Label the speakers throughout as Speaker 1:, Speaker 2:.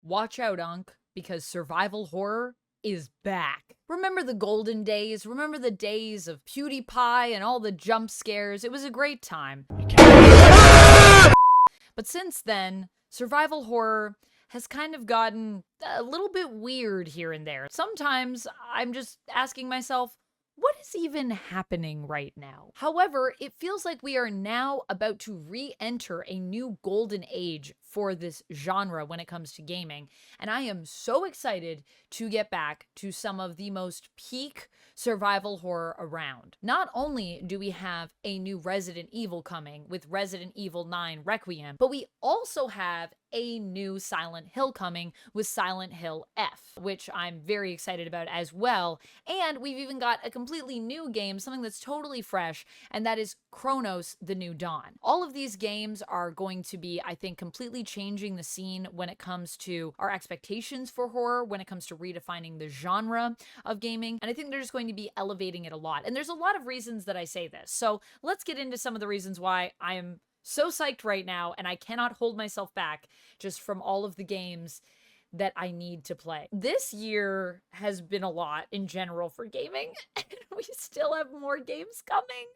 Speaker 1: watch out, Unc, because survival horror is back. Remember the golden days? Remember the days of PewDiePie and all the jump scares? It was a great time. But since then, survival horror has kind of gotten a little bit weird here and there. Sometimes I'm just asking myself, what is even happening right now? However, it feels like we are now about to re-enter a new golden age for this genre when it comes to gaming, and I am so excited to get back to some of the most peak survival horror around. Not only do we have a new Resident Evil coming with Resident Evil 9 Requiem, but we also have a new Silent Hill coming with Silent Hill F, which I'm very excited about as well. And we've even got a completely new game, something that's totally fresh, and that is Kronos: The New Dawn. All of these games are going to be, I think, completely changing the scene when it comes to our expectations for horror, when it comes to redefining the genre of gaming, and I think they're just going to be elevating it a lot. And there's a lot of reasons that I say this. So let's get into some of the reasons why I am so psyched right now, and I cannot hold myself back just from all of the games that I need to play. This year has been a lot in general for gaming, and we still have more games coming.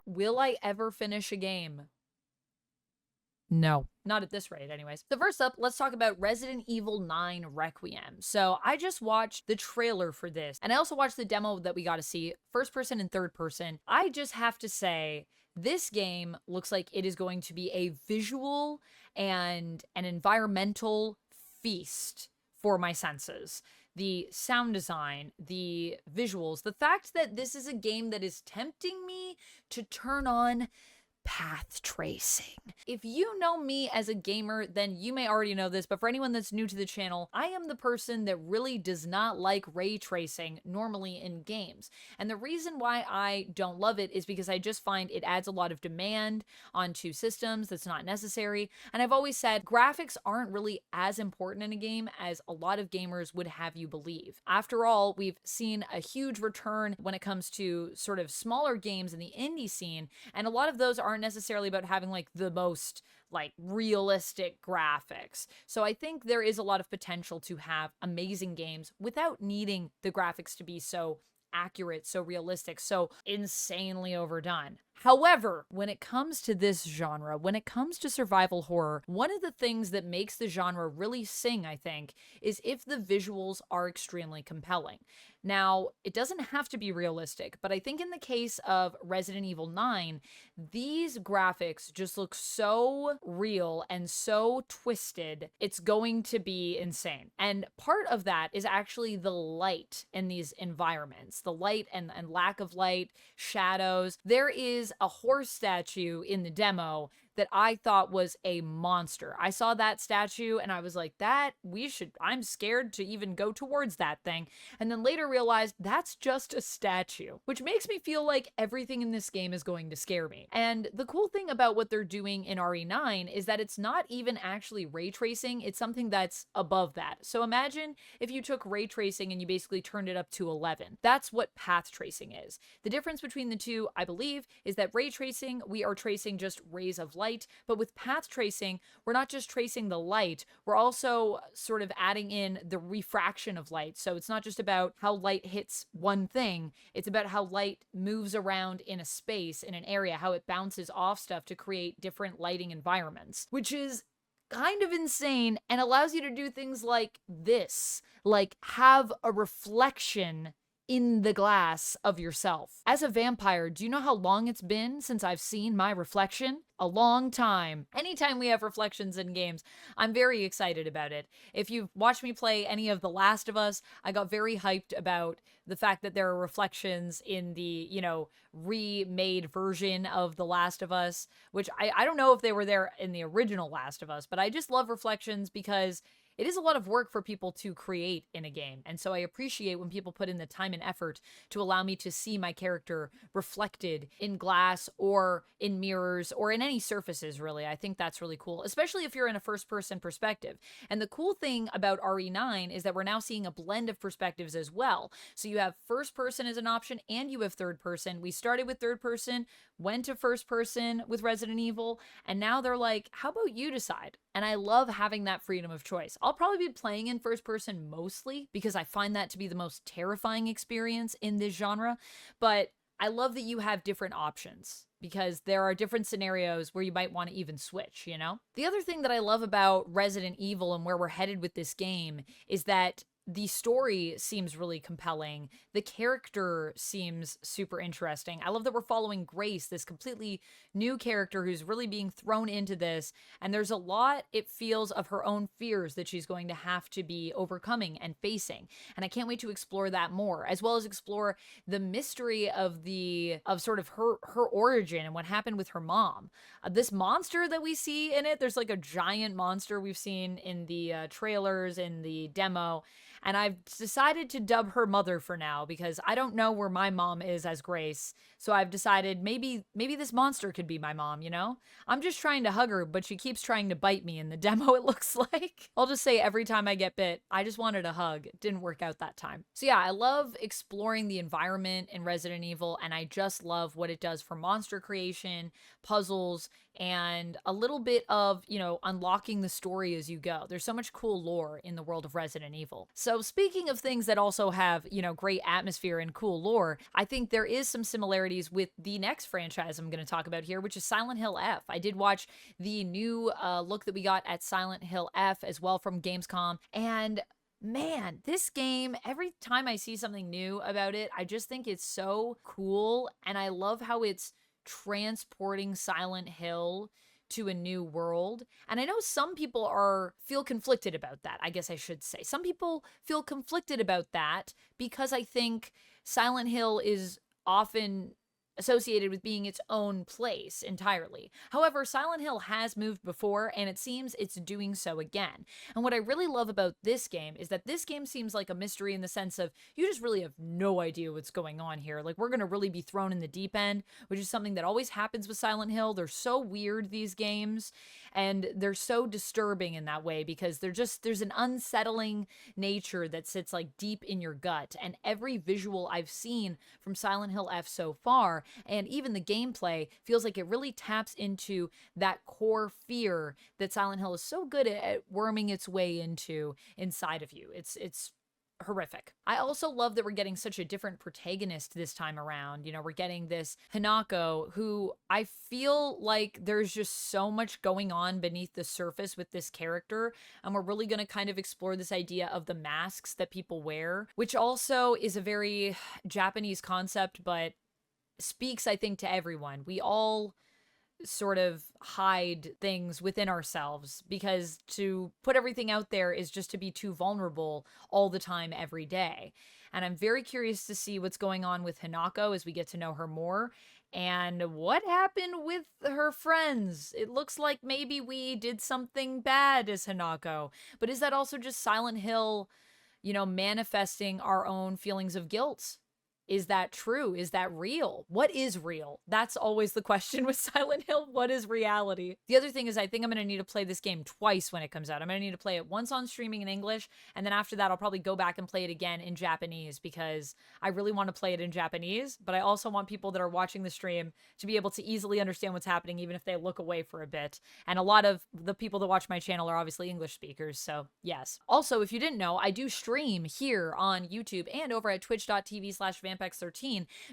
Speaker 1: Will I ever finish a game? No. Not at this rate, anyways. So first up, let's talk about Resident Evil 9 Requiem. So I just watched the trailer for this, and I also watched the demo that we got to see, first person and third person. I just have to say, this game looks like it is going to be a visual and an environmental feast for my senses. The sound design, the visuals, the fact that this is a game that is tempting me to turn on path tracing. If you know me as a gamer, then you may already know this, but for anyone that's new to the channel, I am the person that really does not like ray tracing normally in games. And the reason why I don't love it is because I just find it adds a lot of demand onto systems that's not necessary. And I've always said graphics aren't really as important in a game as a lot of gamers would have you believe. After all, we've seen a huge return when it comes to sort of smaller games in the indie scene, and a lot of those aren't necessarily about having like the most like realistic graphics. So I think there is a lot of potential to have amazing games without needing the graphics to be so accurate, so realistic, so insanely overdone. However, when it comes to this genre, when it comes to survival horror, one of the things that makes the genre really sing, I think, is if the visuals are extremely compelling. Now, it doesn't have to be realistic, but I think in the case of Resident Evil 9, these graphics just look so real and so twisted, it's going to be insane. And part of that is actually the light in these environments, the light and lack of light, shadows. There is a horse statue in the demo that I thought was a monster. I saw that statue and I was like, I'm scared to even go towards that thing. And then later realized that's just a statue, which makes me feel like everything in this game is going to scare me. And the cool thing about what they're doing in RE9 is that it's not even actually ray tracing, it's something that's above that. So imagine if you took ray tracing and you basically turned it up to 11. That's what path tracing is. The difference between the two, I believe, is that ray tracing, we are tracing just rays of light, but with path tracing, we're not just tracing the light, we're also sort of adding in the refraction of light. So it's not just about how light hits one thing, it's about how light moves around in a space, in an area, how it bounces off stuff to create different lighting environments, which is kind of insane and allows you to do things like this, like have a reflection in the glass of yourself. As a vampire, do you know how long it's been since I've seen my reflection? A long time. Anytime we have reflections in games, I'm very excited about it. If you've watched me play any of The Last of Us, I got very hyped about the fact that there are reflections in the, remade version of The Last of Us, which I don't know if they were there in the original Last of Us, but I just love reflections because it is a lot of work for people to create in a game, and so I appreciate when people put in the time and effort to allow me to see my character reflected in glass or in mirrors or in any surfaces, really. I think that's really cool, especially if you're in a first-person perspective. And the cool thing about RE9 is that we're now seeing a blend of perspectives as well. So you have first person as an option and you have third person. We started with third person, went to first person with Resident Evil, and now they're like, how about you decide? And I love having that freedom of choice. I'll probably be playing in first person mostly because I find that to be the most terrifying experience in this genre. But I love that you have different options because there are different scenarios where you might want to even switch, you know? The other thing that I love about Resident Evil and where we're headed with this game is that the story seems really compelling. The character seems super interesting. I love that we're following Grace, this completely new character who's really being thrown into this. And there's a lot, it feels, of her own fears that she's going to have to be overcoming and facing. And I can't wait to explore that more, as well as explore the mystery of sort of her origin and what happened with her mom. This monster that we see in it, there's like a giant monster we've seen in the trailers, in the demo. And I've decided to dub her Mother for now because I don't know where my mom is as Grace. So I've decided maybe this monster could be my mom, you know? I'm just trying to hug her, but she keeps trying to bite me in the demo, it looks like. I'll just say every time I get bit, I just wanted a hug. It didn't work out that time. So yeah, I love exploring the environment in Resident Evil, and I just love what it does for monster creation, puzzles, and a little bit of, you know, unlocking the story as you go. There's so much cool lore in the world of Resident Evil. So speaking of things that also have, you know, great atmosphere and cool lore, I think there is some similarities with the next franchise I'm going to talk about here, which is Silent Hill F. I did watch the new look that we got at Silent Hill F as well from Gamescom, and man, this game, every time I see something new about it, I just think it's so cool, and I love how it's transporting Silent Hill to a new world. And I know some people feel conflicted about that, I guess I should say. Some people feel conflicted about that because I think Silent Hill is often associated with being its own place entirely. However, Silent Hill has moved before, and it seems it's doing so again. And what I really love about this game is that this game seems like a mystery in the sense of you just really have no idea what's going on here. Like, we're going to really be thrown in the deep end, which is something that always happens with Silent Hill. They're so weird, these games, and they're so disturbing in that way because there's an unsettling nature that sits like deep in your gut. And every visual I've seen from Silent Hill F so far, and even the gameplay, feels like it really taps into that core fear that Silent Hill is so good at worming its way into inside of you. It's horrific. I also love that we're getting such a different protagonist this time around. You know, we're getting this Hanako, who I feel like there's just so much going on beneath the surface with this character, and we're really going to kind of explore this idea of the masks that people wear, which also is a very Japanese concept, but speaks, I think, to everyone. We all sort of hide things within ourselves because to put everything out there is just to be too vulnerable all the time, every day. And I'm very curious to see what's going on with Hanako as we get to know her more and what happened with her friends. It looks like maybe we did something bad as Hanako, but is that also just Silent Hill, you know, manifesting our own feelings of guilt? Is that true? Is that real? What is real? That's always the question with Silent Hill. What is reality? The other thing is I think I'm going to need to play this game twice when it comes out. I'm going to need to play it once on streaming in English, and then after that I'll probably go back and play it again in Japanese because I really want to play it in Japanese, but I also want people that are watching the stream to be able to easily understand what's happening even if they look away for a bit. And a lot of the people that watch my channel are obviously English speakers, so yes. Also, if you didn't know, I do stream here on YouTube and over at twitch.tv/vampx13.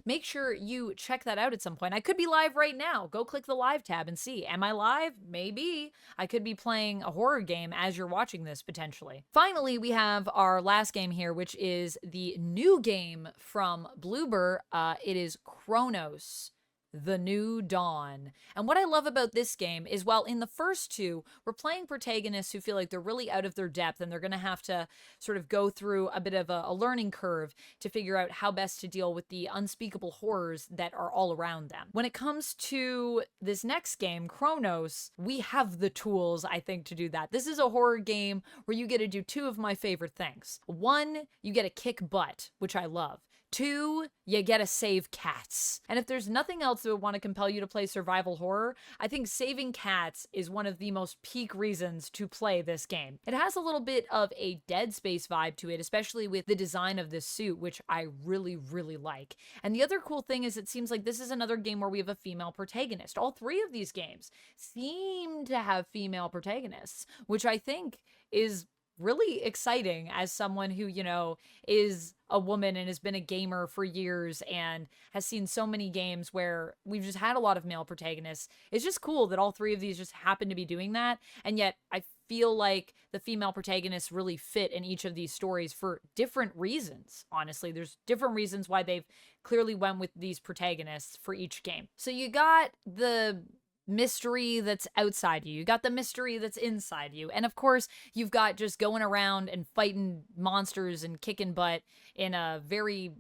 Speaker 1: Make sure you check that out at some point. I could be live right now. Go click the live tab and see. Am I live? Maybe. I could be playing a horror game as you're watching this, potentially. Finally, we have our last game here, which is the new game from Bloober. It is Kronos: The New Dawn. And what I love about this game is while in the first two, we're playing protagonists who feel like they're really out of their depth and they're going to have to sort of go through a bit of a learning curve to figure out how best to deal with the unspeakable horrors that are all around them. When it comes to this next game, Kronos, we have the tools, I think, to do that. This is a horror game where you get to do two of my favorite things. One, you get to kick butt, which I love. 2, you get to save cats. And if there's nothing else that would want to compel you to play survival horror, I think saving cats is one of the most peak reasons to play this game. It has a little bit of a Dead Space vibe to it, especially with the design of this suit, which I really, really like. And the other cool thing is it seems like this is another game where we have a female protagonist. All 3 of these games seem to have female protagonists, which I think is really exciting as someone who, you know, is a woman and has been a gamer for years and has seen so many games where we've just had a lot of male protagonists. It's just cool that all 3 of these just happen to be doing that. And yet I feel like the female protagonists really fit in each of these stories for different reasons. Honestly, there's different reasons why they've clearly went with these protagonists for each game. So you got the mystery that's outside you got the mystery that's inside you, and of course you've got just going around and fighting monsters and kicking butt in a very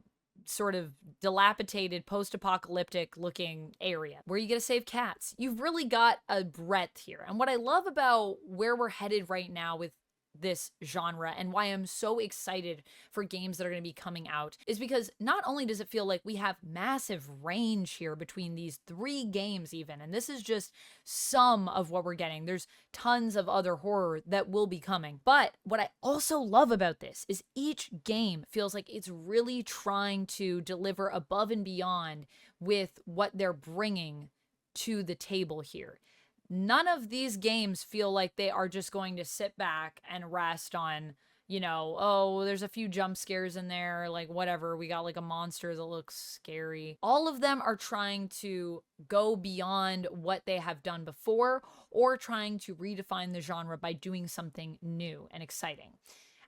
Speaker 1: sort of dilapidated post-apocalyptic looking area where you get to save cats. You've really got a breadth here, and what I love about where we're headed right now with this genre and why I'm so excited for games that are going to be coming out is because not only does it feel like we have massive range here between these 3 games even, and this is just some of what we're getting. There's tons of other horror that will be coming. But what I also love about this is each game feels like it's really trying to deliver above and beyond with what they're bringing to the table here. None of these games feel like they are just going to sit back and rest on, you know, oh, there's a few jump scares in there, like whatever, we got like a monster that looks scary. All of them are trying to go beyond what they have done before or trying to redefine the genre by doing something new and exciting.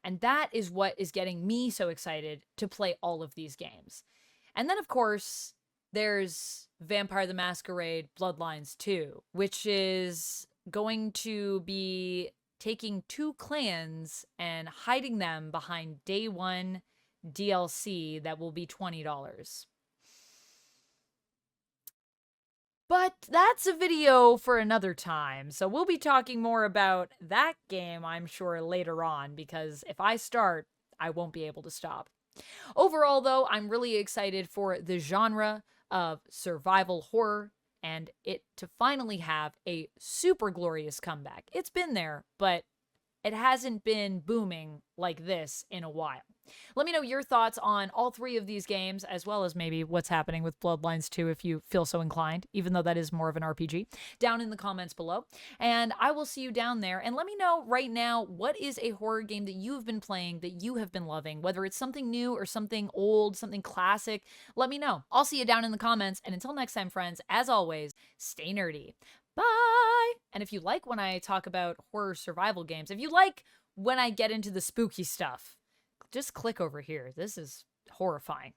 Speaker 1: And that is what is getting me so excited to play all of these games. And then, of course, there's Vampire the Masquerade Bloodlines 2, which is going to be taking 2 clans and hiding them behind day 1 DLC that will be $20. But that's a video for another time, so we'll be talking more about that game, I'm sure, later on, because if I start, I won't be able to stop. Overall, though, I'm really excited for the genre of survival horror and it to finally have a super glorious comeback. It's been there, but it hasn't been booming like this in a while. Let me know your thoughts on all 3 of these games, as well as maybe what's happening with Bloodlines 2 if you feel so inclined, even though that is more of an RPG, down in the comments below. And I will see you down there. And let me know right now, what is a horror game that you've been playing that you have been loving, whether it's something new or something old, something classic. Let me know. I'll see you down in the comments. And until next time, friends, as always, stay nerdy. Bye! And if you like when I talk about horror survival games, if you like when I get into the spooky stuff, just click over here. This is horrifying.